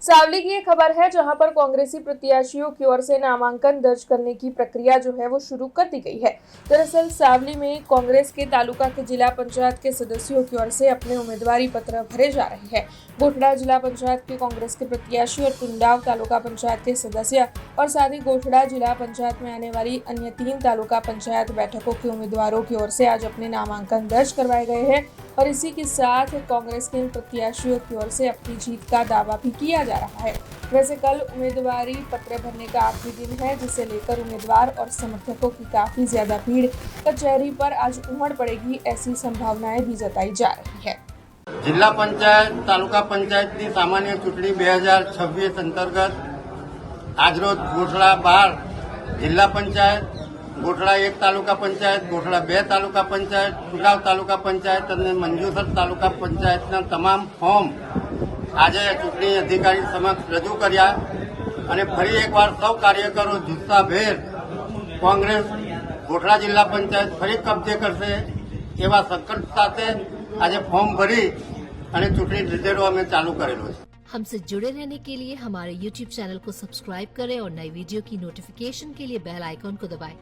सावली की एक खबर है जहां पर कांग्रेसी प्रत्याशियों की ओर से नामांकन दर्ज करने की प्रक्रिया जो है वो शुरू कर दी गई है। दरअसल सावली में कांग्रेस के तालुका के जिला पंचायत के सदस्यों की ओर से अपने उम्मीदवारी पत्र भरे जा रहे हैं। गोठड़ा जिला पंचायत के कांग्रेस के प्रत्याशी और टुंडाव तालुका पंचायत के सदस्य और साथ ही गोठड़ा जिला पंचायत में आने वाली अन्य 3 तालुका पंचायत बैठकों के उम्मीदवारों की ओर से आज अपने नामांकन दर्ज करवाए गए हैं और इसी के साथ कांग्रेस के इन प्रत्याशियों की ओर से अपनी जीत का दावा भी किया जा रहा है। वैसे कल उम्मीदवारी पत्र भरने का आखिरी दिन है, जिसे लेकर उम्मीदवार और समर्थकों की काफी ज्यादा भीड़ कचहरी पर आज उमड़ पड़ेगी, ऐसी संभावनाएं भी जताई जा रही है। जिला पंचायत तालुका पंचायतनी सामान्य चूंटणी 2026 अंतर्गत આજરોજ ગોઠડા 12 જિલ્લા પંચાયત, ગોઠડા 1 તાલુકા પંચાયત, ગોઠડા 2 તાલુકા પંચાયત, ટુંડાવ તાલુકા પંચાયત અને મંજુસર તાલુકા પંચાયતના તમામ ફોર્મ આજે ચૂંટણી અધિકારી સમક્ષ રજૂ કર્યા અને ફરી એકવાર સૌ કાર્યકરો જુસ્સાભેર કોંગ્રેસ ગોઠડા જિલ્લા પંચાયત ફરી કબજે કરશે એવા સંકલ્પ સાથે આજે ફોર્મ ભરી અને ચૂંટણી ઢંઢેરો અમે ચાલુ કરેલો છે। हमसे जुड़े रहने के लिए हमारे YouTube चैनल को सब्सक्राइब करें और नई वीडियो की नोटिफिकेशन के लिए बेल आइकॉन को दबाएं।